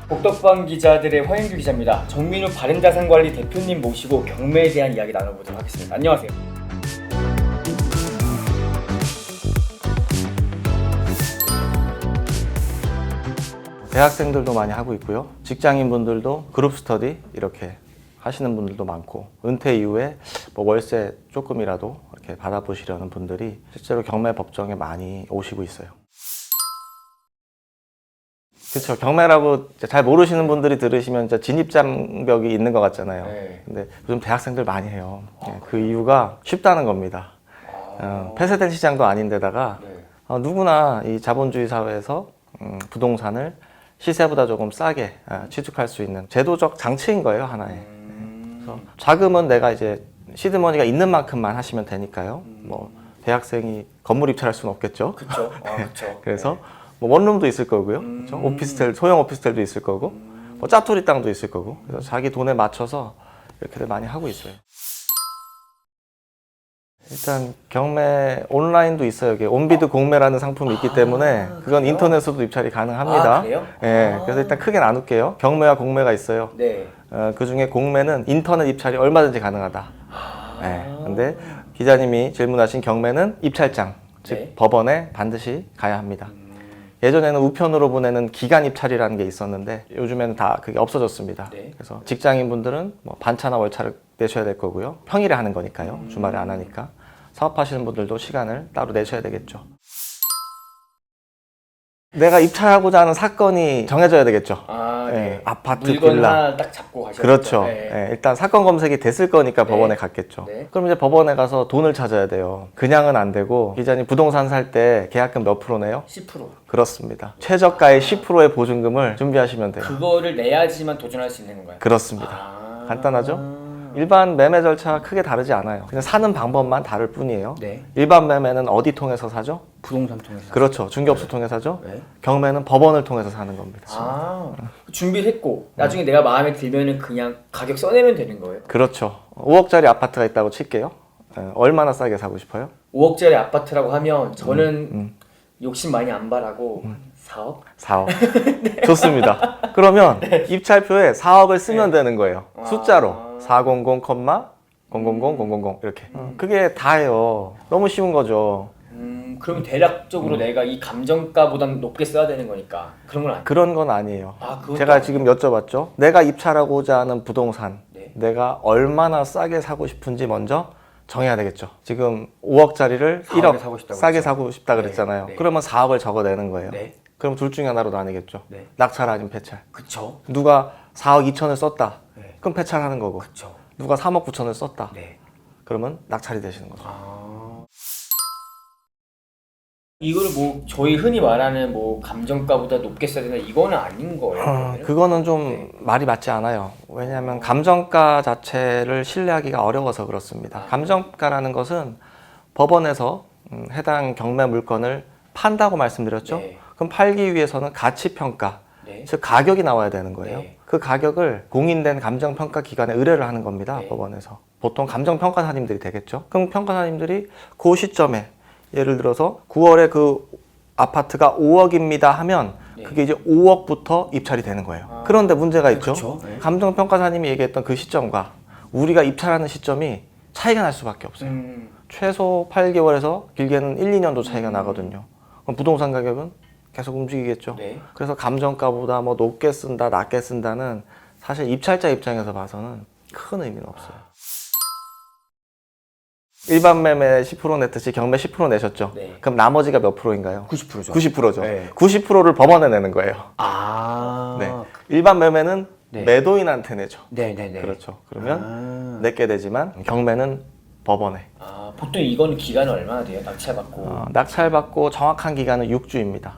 복덕방 기자들의 허영규 기자입니다. 정민우 바른자산관리 대표님 모시고 경매에 대한 이야기 나눠보도록 하겠습니다. 안녕하세요. 대학생들도 많이 하고 있고요. 직장인분들도 그룹 스터디 이렇게 하시는 분들도 많고, 은퇴 이후에 뭐 월세 조금이라도 이렇게 받아보시려는 분들이 실제로 경매 법정에 많이 오시고 있어요. 그렇죠. 경매라고 잘 모르시는 분들이 들으시면 진짜 진입장벽이 있는 것 같잖아요. 네. 근데 요즘 대학생들 많이 해요. 그 이유가 쉽다는 겁니다. 폐쇄된 시장도 아닌데다가 누구나 이 자본주의 사회에서 부동산을 시세보다 조금 싸게 취득할 수 있는 제도적 장치인 거예요, 하나의. 그래서 자금은 내가 이제 시드머니가 있는 만큼만 하시면 되니까요. 뭐 대학생이 건물 입찰할 수는 없겠죠. 그렇죠. 그렇죠. 그래서 뭐 원룸도 있을 거고요. 그렇죠? 오피스텔, 소형 오피스텔도 있을 거고, 뭐 짜투리 땅도 있을 거고. 그래서 자기 돈에 맞춰서 이렇게들 많이 하고 있어요. 일단 경매 온라인도 있어요. 이게 온비드 공매라는 상품이 있기 때문에 그건 그래요? 인터넷으로도 입찰이 가능합니다. 그래요? 네, 그래서 일단 크게 나눌게요. 경매와 공매가 있어요. 네. 그 중에 공매는 인터넷 입찰이 얼마든지 가능하다. 네, 근데 기자님이 질문하신 경매는 입찰장, 즉 네. 법원에 반드시 가야 합니다. 예전에는 우편으로 보내는 기간 입찰이라는 게 있었는데 요즘에는 다 그게 없어졌습니다. 네. 그래서 직장인분들은 뭐 반차나 월차를 내셔야 될 거고요. 평일에 하는 거니까요. 주말에 안 하니까. 사업하시는 분들도 시간을 따로 내셔야 되겠죠. 내가 입찰하고자 하는 사건이 정해져야 되겠죠. 네. 아파트, 물건 빌라. 하나 딱 잡고 가셔야 그렇죠. 네. 예, 일단 사건 검색이 됐을 거니까 법원에 갔겠죠. 네. 그럼 이제 법원에 가서 돈을 찾아야 돼요. 그냥은 안 되고, 기자님 부동산 살 때 계약금 몇 프로 내요? 10%. 그렇습니다. 최저가의 10%의 보증금을 준비하시면 돼요. 그거를 내야지만 도전할 수 있는 건가요? 그렇습니다. 간단하죠? 일반 매매 절차가 크게 다르지 않아요. 그냥 사는 방법만 다를 뿐이에요. 네. 일반 매매는 어디 통해서 사죠? 부동산 통해서. 그렇죠. 중개업소 통해서 사죠. 네. 경매는 법원을 통해서 사는 겁니다. 준비를 했고 나중에 내가 마음에 들면은 그냥 가격 써내면 되는 거예요? 그렇죠. 5억짜리 아파트가 있다고 칠게요. 얼마나 싸게 사고 싶어요? 5억짜리 아파트라고 하면 저는 욕심 많이 안 바라고 4억? 4억. 좋습니다. 그러면 입찰표에 4억을 쓰면 되는 거예요. 숫자로. 400, 000, 이렇게. 그게 다예요. 너무 쉬운 거죠. 그러면 대략적으로 내가 이 감정가보다는 높게 써야 되는 거니까 그런 건 아니에요? 그런 건 아니에요. 그것도 제가 아니에요? 지금 여쭤봤죠. 내가 입찰하고자 하는 부동산, 네. 내가 얼마나 싸게 사고 싶은지 먼저 정해야 되겠죠. 지금 5억짜리를 4억에 1억 사고 싶다고 싸게 그랬죠? 사고 싶다 네, 그랬잖아요. 네. 그러면 4억을 적어내는 거예요. 네. 그럼 둘 중에 하나로 나뉘겠죠. 네. 낙찰 아니면 폐찰. 그쵸? 누가 4억 2천을 썼다. 네. 그럼 폐찰하는 거고. 그쵸? 누가 3억 9천을 썼다. 네. 그러면 낙찰이 되시는 거죠. 이걸 뭐 저희 흔히 말하는 뭐 감정가보다 높게 써야 된다 이거는 아닌 거예요? 그러면은? 그거는 좀 말이 맞지 않아요. 왜냐하면 감정가 자체를 신뢰하기가 어려워서 그렇습니다. 감정가라는 것은 법원에서 해당 경매 물건을 판다고 말씀드렸죠. 네. 그럼 팔기 위해서는 가치평가, 네. 즉 가격이 나와야 되는 거예요. 네. 그 가격을 공인된 감정평가 기관에 의뢰를 하는 겁니다. 네. 법원에서. 보통 감정평가사님들이 되겠죠. 그럼 평가사님들이 그 시점에 예를 들어서 9월에 그 아파트가 5억입니다 하면 네. 그게 이제 5억부터 입찰이 되는 거예요. 그런데 문제가 있죠. 그쵸. 네. 감정평가사님이 얘기했던 그 시점과 우리가 입찰하는 시점이 차이가 날 수밖에 없어요. 최소 8개월에서 길게는 1, 2년도 차이가 나거든요. 그럼 부동산 가격은 계속 움직이겠죠. 네. 그래서 감정가보다 뭐 높게 쓴다, 낮게 쓴다는 사실 입찰자 입장에서 봐서는 큰 의미는 없어요. 일반 매매 10% 냈듯이 경매 10% 내셨죠? 네. 그럼 나머지가 몇 프로인가요? 90%죠. 90%죠. 네. 90%를 법원에 내는 거예요. 네. 일반 매매는 네. 매도인한테 내죠. 네네네. 그렇죠. 그러면 내게 되지만 경매는 법원에. 보통 이거는 기간은 얼마나 돼요? 낙찰받고 낙찰받고 정확한 기간은 6주입니다.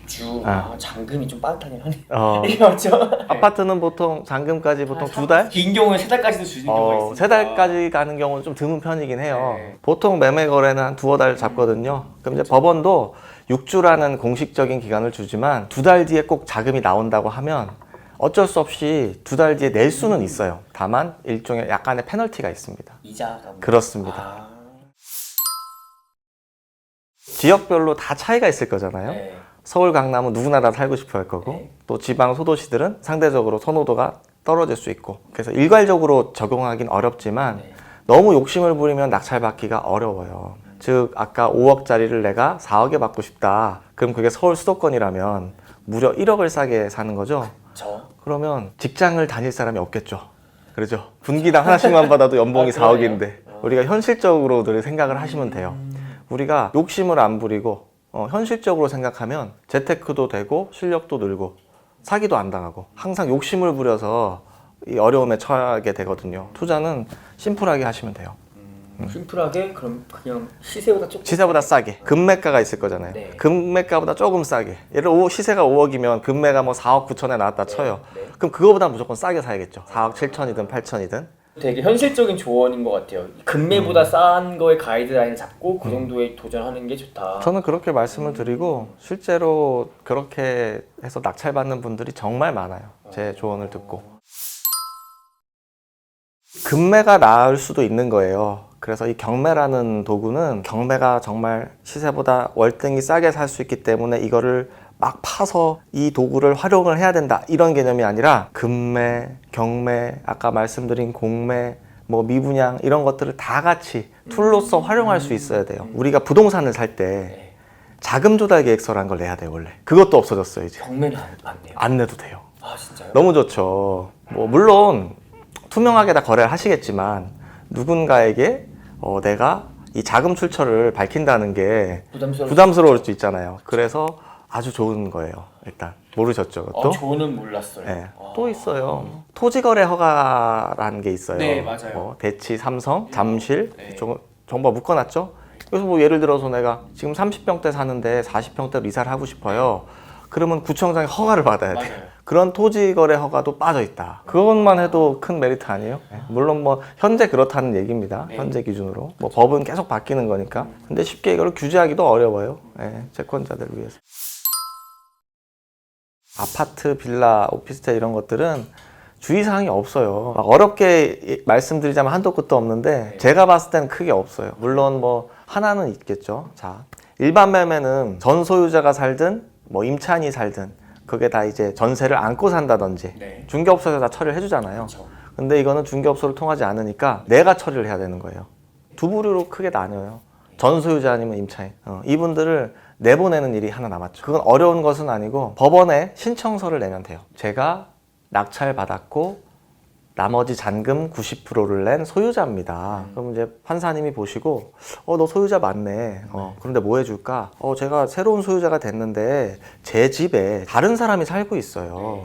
6주. 잔금이 좀 빠듯하긴 하네. 이게 맞죠? 아파트는 보통 잔금까지 보통 2달? 긴 경우는 3달까지도 주는 경우가 있습니다. 3달까지 가는 경우는 좀 드문 편이긴 해요. 네. 보통 매매 거래는 한 2~5달 잡거든요. 그럼 이제 법원도 6주라는 공식적인 기간을 주지만 2달 뒤에 꼭 자금이 나온다고 하면 어쩔 수 없이 2달 뒤에 낼 수는 있어요. 다만 일종의 약간의 페널티가 있습니다. 이자가 뭐. 그렇습니다. 지역별로 다 차이가 있을 거잖아요. 네. 서울 강남은 누구나 다 살고 싶어 할 거고 네. 또 지방 소도시들은 상대적으로 선호도가 떨어질 수 있고 그래서 일괄적으로 적용하긴 어렵지만 네. 너무 욕심을 부리면 낙찰받기가 어려워요. 즉 아까 5억짜리를 내가 4억에 받고 싶다. 그럼 그게 서울 수도권이라면 무려 1억을 싸게 사는 거죠. 그러면 직장을 다닐 사람이 없겠죠. 그렇죠. 분기당 하나씩만 받아도 연봉이 4억인데 우리가 현실적으로 늘 생각을 하시면 돼요. 우리가 욕심을 안 부리고 현실적으로 생각하면 재테크도 되고 실력도 늘고 사기도 안 당하고 항상 욕심을 부려서 이 어려움에 처하게 되거든요. 투자는 심플하게 하시면 돼요. 심플하게 그럼 그냥 시세보다 조금 시세보다 싸게 금매가가 있을 거잖아요. 네. 금매가보다 조금 싸게 예를 들어 시세가 5억이면 금매가 뭐 4억 9천에 나왔다 쳐요. 네. 그럼 그거보다 무조건 싸게 사야겠죠. 4억 7천이든 8천이든. 되게 현실적인 조언인 것 같아요. 금매보다 싼 거에 가이드라인을 잡고 그 정도에 도전하는 게 좋다. 저는 그렇게 말씀을 드리고 실제로 그렇게 해서 낙찰받는 분들이 정말 많아요. 제 조언을 듣고. 금매가 나을 수도 있는 거예요. 그래서 이 경매라는 도구는 경매가 정말 시세보다 월등히 싸게 살 수 있기 때문에 이거를 막 파서 이 도구를 활용을 해야 된다 이런 개념이 아니라 금매, 경매, 아까 말씀드린 공매, 뭐 미분양 이런 것들을 다 같이 툴로서 활용할 수 있어야 돼요. 우리가 부동산을 살 때 자금 조달 계획서라는 걸 내야 돼요. 원래 그것도 없어졌어요. 이제 경매는 안 돼요. 안 내도 돼요. 아 진짜요? 너무 좋죠. 뭐 물론 투명하게 다 거래를 하시겠지만 누군가에게 내가 이 자금 출처를 밝힌다는 게 부담스러울 수 있잖아요. 그래서 아주 좋은 거예요. 일단 모르셨죠? 또? 저는 몰랐어요. 네. 또 있어요. 토지거래 허가라는 게 있어요. 네, 맞아요. 뭐 대치, 삼성, 잠실 네. 정보가 묶어놨죠. 그래서 뭐 예를 들어서 내가 지금 30평대 사는데 40평대로 이사를 하고 싶어요. 그러면 구청장이 허가를 받아야 돼요. 맞아요. 그런 토지거래 허가도 빠져 있다. 그것만 해도 큰 메리트 아니에요? 물론 뭐 현재 그렇다는 얘기입니다. 네. 현재 기준으로. 뭐 법은 계속 바뀌는 거니까. 근데 쉽게 이걸 규제하기도 어려워요. 채권자들 위해서. 아파트, 빌라, 오피스텔 이런 것들은 주의사항이 없어요. 막 어렵게 말씀드리자면 한도 끝도 없는데 제가 봤을 때는 크게 없어요. 물론 뭐 하나는 있겠죠. 자, 일반 매매는 전 소유자가 살든 뭐 임차인이 살든 그게 다 이제 전세를 안고 산다든지 중개업소에서 다 처리를 해주잖아요. 근데 이거는 중개업소를 통하지 않으니까 내가 처리를 해야 되는 거예요. 두 부류로 크게 나뉘어요. 전 소유자 아니면 임차인. 이분들을 내보내는 일이 하나 남았죠. 그건 어려운 것은 아니고 법원에 신청서를 내면 돼요. 제가 낙찰 받았고 나머지 잔금 90%를 낸 소유자입니다. 그럼 이제 판사님이 보시고 너 소유자 맞네. 그런데 뭐 해줄까? 제가 새로운 소유자가 됐는데 제 집에 다른 사람이 살고 있어요.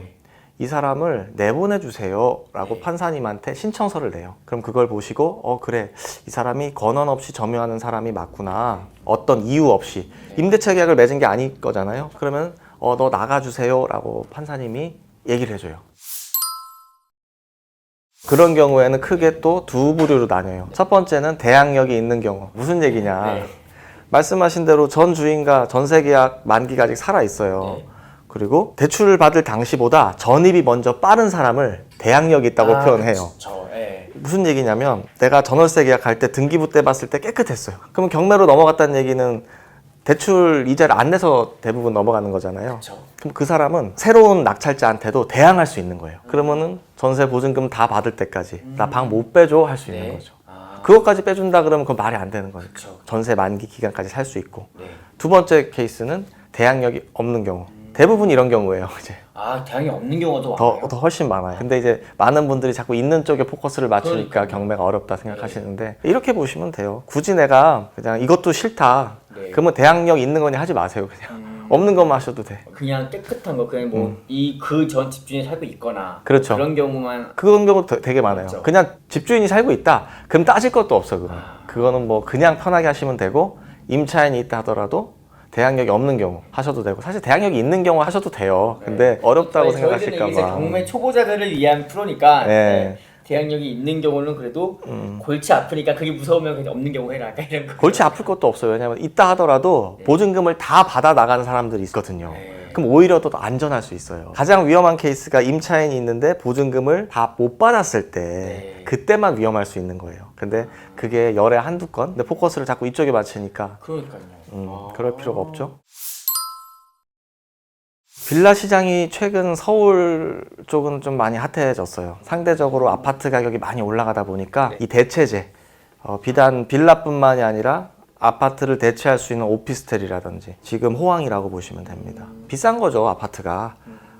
이 사람을 내보내 주세요 라고 판사님한테 신청서를 내요. 그럼 그걸 보시고 그래 이 사람이 권한 없이 점유하는 사람이 맞구나. 어떤 이유 없이 임대차 계약을 맺은 게 아닐 거잖아요. 그러면 너 나가주세요 라고 판사님이 얘기를 해줘요. 그런 경우에는 크게 또 두 부류로 나뉘어요. 첫 번째는 대항력이 있는 경우. 무슨 얘기냐. 말씀하신 대로 전 주인과 전세 계약 만기가 아직 살아 있어요. 그리고 대출을 받을 당시보다 전입이 먼저 빠른 사람을 대항력이 있다고 표현해요. 무슨 얘기냐면 내가 전월세 계약할 때 등기부 때 봤을 때 깨끗했어요. 그러면 경매로 넘어갔다는 얘기는 대출 이자를 안 내서 대부분 넘어가는 거잖아요. 그럼 그 사람은 새로운 낙찰자한테도 대항할 수 있는 거예요. 그러면은 전세 보증금 다 받을 때까지 나 방 못 빼줘 할 수 있는 거죠. 그것까지 빼준다 그러면 그건 말이 안 되는 거니까. 전세 만기 기간까지 살 수 있고. 두 번째 케이스는 대항력이 없는 경우. 대부분 이런 경우예요. 이제. 대항이 없는 경우도 많아요. 더 훨씬 많아요. 근데 이제 많은 분들이 자꾸 있는 쪽에 포커스를 맞추니까 경매가 어렵다 생각하시는데 이렇게 보시면 돼요. 굳이 내가 그냥 이것도 싫다. 그러면 대항력 있는 거니 하지 마세요. 그냥 없는 것만 하셔도 돼. 그냥 깨끗한 거 그냥 뭐 이 그 전 집주인이 살고 있거나 그렇죠. 그런 경우만 그런 경우 되게 많아요. 그렇죠. 그냥 집주인이 살고 있다. 그럼 따질 것도 없어. 그거는 뭐 그냥 편하게 하시면 되고 임차인이 있다 하더라도 대항력이 없는 경우 하셔도 되고 사실 대항력이 있는 경우 하셔도 돼요. 근데 어렵다고 생각하실까 저희들은 이제 봐. 경매 초보자들을 위한 프로니까 대항력이 있는 경우는 그래도 골치 아프니까 그게 무서우면 그냥 없는 경우 해라. 약간 이런 거. 골치 아플 것도 없어요. 왜냐면 있다 하더라도 보증금을 다 받아 나가는 사람들이 있거든요. 그럼 오히려 더 안전할 수 있어요. 가장 위험한 케이스가 임차인이 있는데 보증금을 다 못 받았을 때 그때만 위험할 수 있는 거예요. 근데 그게 열에 한두 건? 근데 포커스를 자꾸 이쪽에 맞추니까 그러니까요. 그럴 필요가 없죠. 빌라 시장이 최근 서울 쪽은 좀 많이 핫해졌어요. 상대적으로 아파트 가격이 많이 올라가다 보니까 네. 이 대체제, 비단 빌라뿐만이 아니라 아파트를 대체할 수 있는 오피스텔이라든지 지금 호황이라고 보시면 됩니다. 비싼 거죠, 아파트가.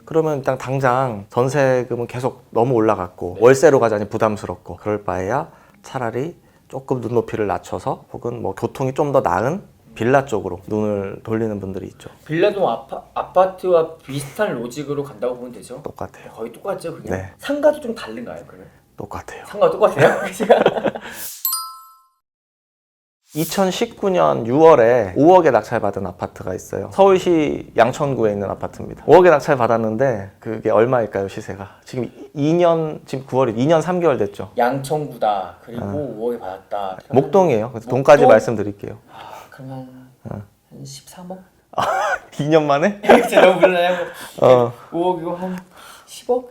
그러면 일단 당장 전세금은 계속 너무 올라갔고 월세로 가자니 부담스럽고 그럴 바에야 차라리 조금 눈높이를 낮춰서 혹은 뭐 교통이 좀 더 나은 빌라 쪽으로 눈을 돌리는 분들이 있죠. 빌라도 아파트와 비슷한 로직으로 간다고 보면 되죠? 똑같아요. 거의 똑같죠, 그냥? 네. 상가도 좀 다른가요, 그러면? 똑같아요. 상가 똑같아요? 2019년 6월에 5억에 낙찰받은 아파트가 있어요. 서울시 양천구에 있는 아파트입니다. 5억에 낙찰받았는데 그게 얼마일까요, 시세가? 지금 9월이 2년 3개월 됐죠. 양천구다. 그리고 5억에 받았다. 목동이에요. 그래서 돈까지 말씀드릴게요. 그러면 한 13억? 2년 만에? 제가 너무 몰라요. 5억이고 한 10억?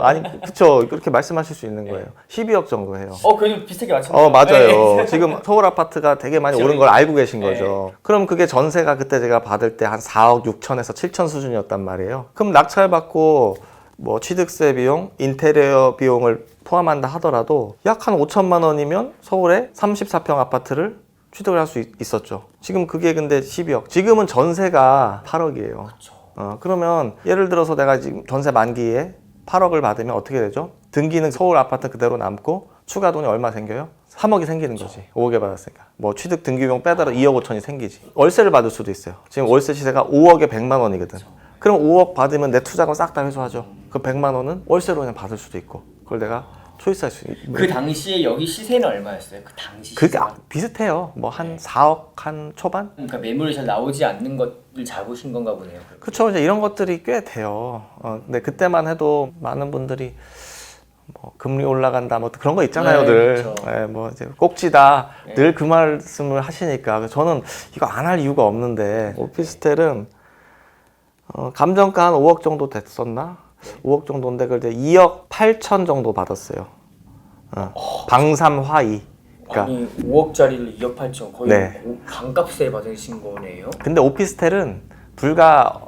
아니, 그쵸. 그렇게 말씀하실 수 있는 거예요. 12억 정도 해요. 그래도 비슷하게 맞췄네요. 맞아요. 지금 서울 아파트가 되게 많이 오른 걸 알고 계신 네. 거죠. 그럼 그게 전세가 그때 제가 받을 때 한 4억 6천에서 7천 수준이었단 말이에요. 그럼 낙찰받고 뭐 취득세 비용, 인테리어 비용을 포함한다 하더라도 약 한 5천만 원이면 서울에 34평 아파트를 취득을 할 수 있었죠. 지금 그게 근데 12억. 지금은 전세가 8억이에요. 그렇죠. 그러면 예를 들어서 내가 지금 전세 만기에 8억을 받으면 어떻게 되죠? 등기는 서울 아파트 그대로 남고 추가 돈이 얼마 생겨요? 3억이 생기는 거지. 5억에 받았으니까. 뭐 취득 등기비용 빼더라 2억 5천이 생기지. 월세를 받을 수도 있어요. 지금 월세 시세가 5억에 100만 원이거든. 그럼 5억 받으면 내 투자금 싹 다 회수하죠. 그 100만 원은 월세로 그냥 받을 수도 있고. 그걸 내가 초이스할 수 있는. 그 당시에 여기 시세는 얼마였어요? 그 당시 그게 시세가? 비슷해요. 뭐 한 4억 한 초반? 그러니까 매물이 잘 나오지 않는 것을 잡으신 건가 보네요. 그쵸. 이제 이런 것들이 꽤 돼요. 근데 그때만 해도 많은 분들이 뭐 금리 올라간다 뭐 그런 거 있잖아요. 네, 늘. 그렇죠. 뭐 이제 꼭지다. 네. 늘 그 말씀을 하시니까 저는 이거 안 할 이유가 없는데 오피스텔은 감정가 한 5억 정도 됐었나? 5억 정도인데 그때 2억 8천 정도 받았어요. 방삼 화이. 그러니까 아니 5억짜리를 2억 8천 거의 네. 반값에 받으신 거네요. 근데 오피스텔은 불과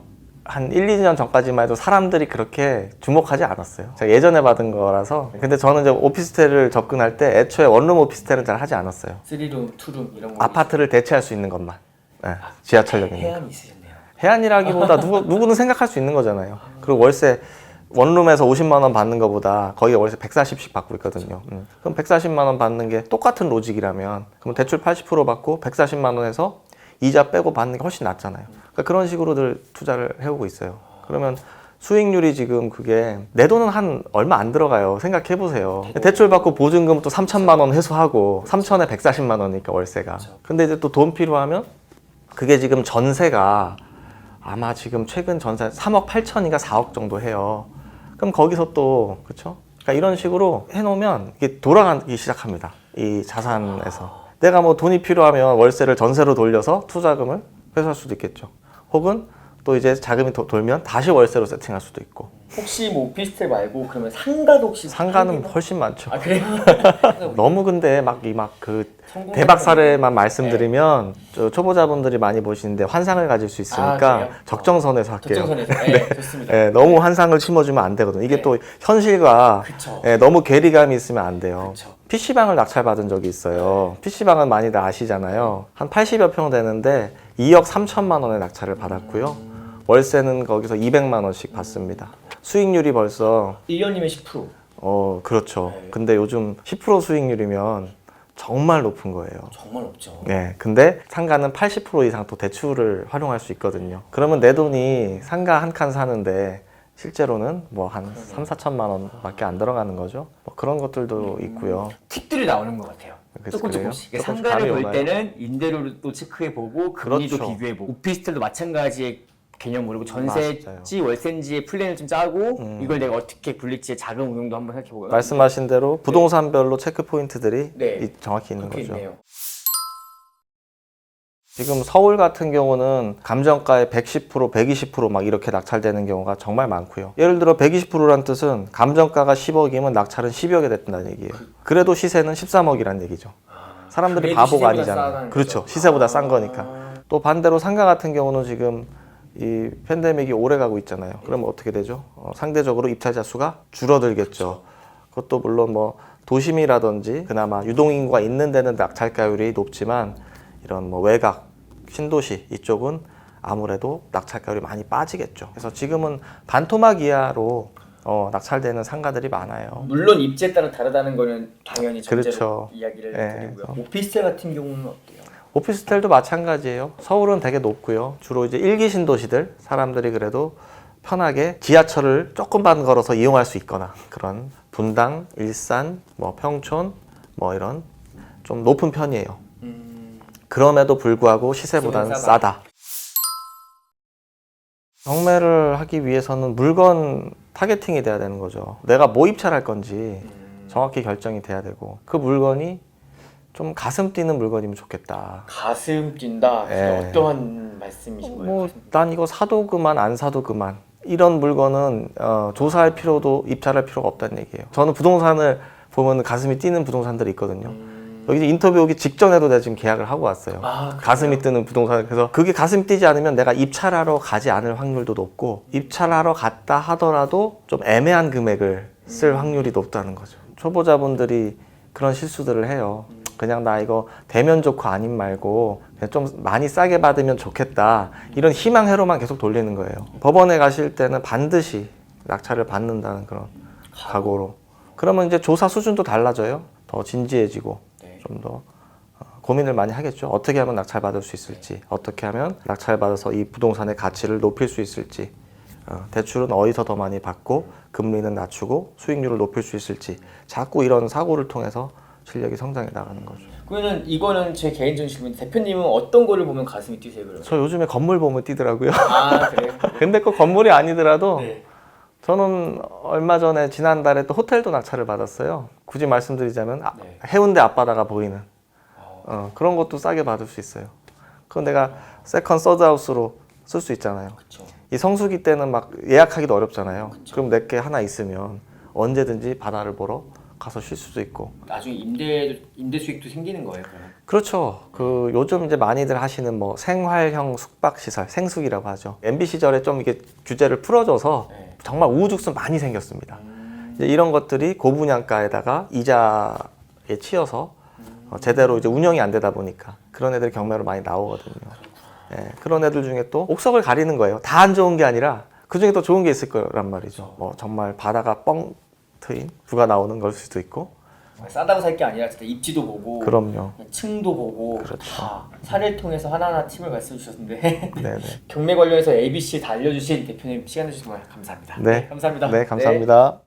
한 1, 2년 전까지만 해도 사람들이 그렇게 주목하지 않았어요. 제가 예전에 받은 거라서. 근데 저는 이제 오피스텔을 접근할 때 애초에 원룸 오피스텔은 잘 하지 않았어요. 3룸, 2룸 이런 거. 아파트를 대체할 수 있는 것만. 네, 지하철역이니까. 해안이 있으셨네요. 해안이라기보다 누구는 생각할 수 있는 거잖아요. 그리고 월세 원룸에서 50만 원 받는 것보다 거의 월세 140씩 받고 있거든요. 그럼 140만 원 받는 게 똑같은 로직이라면 그럼 대출 80% 받고 140만 원에서 이자 빼고 받는 게 훨씬 낫잖아요. 그러니까 그런 식으로들 투자를 해오고 있어요. 그러면 수익률이 지금 그게 내 돈은 한 얼마 안 들어가요. 생각해 보세요. 대출 받고 보증금 또 3천만 원 회수하고 3천에 140만 원이니까 월세가. 근데 이제 또 돈 필요하면 그게 지금 전세가 아마 지금 최근 전세 3억 8천인가 4억 정도 해요. 그럼 거기서 또 그렇죠? 그러니까 이런 식으로 해놓으면 이게 돌아가기 시작합니다. 이 자산에서 내가 뭐 돈이 필요하면 월세를 전세로 돌려서 투자금을 회수할 수도 있겠죠. 혹은 또 이제 자금이 돌면 다시 월세로 세팅할 수도 있고. 혹시 뭐 오피스텔 말고 그러면 상가도 혹시 상가는 훨씬 많죠. 아 그래요? 너무 근데 막 그 대박 사례만 말씀드리면 저 초보자분들이 많이 보시는데 환상을 가질 수 있으니까 그래요? 적정선에서 할게요. 적정선에서 네, 좋습니다. 네, 너무 환상을 심어주면 안 되거든요. 이게 네. 또 현실과 그쵸. 너무 괴리감이 있으면 안 돼요. 그쵸. PC방을 낙찰받은 적이 있어요. PC방은 많이들 아시잖아요. 한 80여 평 되는데 2억 3천만 원의 낙찰을 받았고요. 월세는 거기서 200만 원씩 받습니다. 수익률이 벌써 1년이면 10%. 그렇죠. 네. 근데 요즘 10% 수익률이면 정말 높은 거예요. 정말 없죠. 네, 근데 상가는 80% 이상 또 대출을 활용할 수 있거든요. 그러면 내 돈이 상가 한 칸 사는데 실제로는 뭐 한 3, 4천만 원밖에 안 들어가는 거죠. 뭐 그런 것들도 있고요. 팁들이 나오는 것 같아요. 조금 그래요? 조금씩. 조금씩 상가를 감이 볼 오나요? 때는 임대료도 체크해보고 금리도 그렇죠. 비교해보고 오피스텔도 마찬가지의 개념으로 맞아요. 전세지 월세인지의 플랜을 좀 짜고 이걸 내가 어떻게 굴릴지의 자금 운용도 한번 생각해보고 말씀하신 대로 부동산별로 체크 포인트들이 네. 정확히 있는 그렇게 거죠. 있네요. 지금 서울 같은 경우는 감정가의 110%, 120%막 이렇게 낙찰되는 경우가 정말 많고요. 예를 들어 120%란 뜻은 감정가가 10억이면 낙찰은 10억에 됐다는 얘기예요. 그래도 시세는 13억이란 얘기죠. 사람들이 그래도 바보가 시세보다 아니잖아요. 싸다는 그렇죠. 거죠. 시세보다 싼 거니까. 또 반대로 상가 같은 경우는 지금 이 팬데믹이 오래 가고 있잖아요. 그러면 어떻게 되죠? 상대적으로 입찰자 수가 줄어들겠죠. 그것도 물론 뭐 도심이라든지 그나마 유동인구가 있는 데는 낙찰가율이 높지만 이런 뭐 외곽, 신도시 이쪽은 아무래도 낙찰가율이 많이 빠지겠죠. 그래서 지금은 반토막 이하로 낙찰되는 상가들이 많아요. 물론 입지에 따라 다르다는 거는 당연히 전제로 그렇죠. 이야기를 네, 드리고요. 오피스텔 같은 경우는 어때요? 오피스텔도 마찬가지예요. 서울은 되게 높고요. 주로 이제 일기 신도시들 사람들이 그래도 편하게 지하철을 조금만 걸어서 이용할 수 있거나 그런 분당, 일산, 뭐 평촌 뭐 이런 좀 높은 편이에요. 그럼에도 불구하고 시세보다는 싸다. 경매를 하기 위해서는 물건 타겟팅이 돼야 되는 거죠. 내가 뭐 입찰할 건지 정확히 결정이 돼야 되고 그 물건이 좀 가슴 뛰는 물건이면 좋겠다. 가슴 뛴다. 네. 어떠한 말씀이신 거예요? 뭐 난 이거 사도 그만 안 사도 그만 이런 물건은 조사할 필요도 입찰할 필요가 없다는 얘기예요. 저는 부동산을 보면 가슴이 뛰는 부동산들이 있거든요. 여기 인터뷰 오기 직전에도 내가 지금 계약을 하고 왔어요. 가슴이 뛰는 부동산. 그래서 그게 가슴이 뛰지 않으면 내가 입찰하러 가지 않을 확률도 높고 입찰하러 갔다 하더라도 좀 애매한 금액을 쓸 확률이 높다는 거죠. 초보자분들이 그런 실수들을 해요. 그냥 나 이거 대면 좋고 아님 말고 그냥 좀 많이 싸게 받으면 좋겠다. 이런 희망회로만 계속 돌리는 거예요. 법원에 가실 때는 반드시 낙찰을 받는다는 그런 각오로. 그러면 이제 조사 수준도 달라져요. 더 진지해지고 좀 더 고민을 많이 하겠죠. 어떻게 하면 낙찰 받을 수 있을지, 어떻게 하면 낙찰 받아서 이 부동산의 가치를 높일 수 있을지, 대출은 어디서 더 많이 받고 금리는 낮추고 수익률을 높일 수 있을지 자꾸 이런 사고를 통해서 실력이 성장해 나가는 거죠. 그러면 이거는 제 개인적인 질문. 대표님은 어떤 거를 보면 가슴이 뛰세요, 그러면? 저 요즘에 건물 보면 뛰더라고요. 아 그래요? 근데 꼭 건물이 아니더라도 네. 저는 얼마 전에 지난달에 또 호텔도 낙찰을 받았어요. 굳이 말씀드리자면 네. 해운대 앞바다가 보이는 그런 것도 싸게 받을 수 있어요. 그건 내가 세컨, 서드 하우스로 쓸 수 있잖아요. 그렇죠. 이 성수기 때는 막 예약하기도 어렵잖아요. 그럼 내게 하나 있으면 언제든지 바다를 보러 가서 쉴 수도 있고. 나중에 임대 수익도 생기는 거예요, 그러면? 그렇죠. 그 요즘 이제 많이들 하시는 뭐 생활형 숙박 시설, 생숙이라고 하죠. MB 시절에 좀 이게 규제를 풀어줘서 네. 정말 우후죽순 많이 생겼습니다. 이제 이런 것들이 고분양가에다가 이자에 치여서 제대로 이제 운영이 안 되다 보니까 그런 애들이 경매로 많이 나오거든요. 예, 그런 애들 중에 또 옥석을 가리는 거예요. 다 안 좋은 게 아니라 그 중에 또 좋은 게 있을 거란 말이죠. 뭐 정말 바다가 뻥 트인 뷰가 나오는 걸 수도 있고. 싸다고 살 게 아니라 진짜 입지도 보고, 그럼요. 층도 보고, 그렇죠. 다 사례를 통해서 하나하나 팁을 말씀해 주셨는데 네네. 경매 관련해서 ABC 다 알려주신 대표님 시간 내주셔서 정말 감사합니다. 네. 감사합니다. 네, 감사합니다.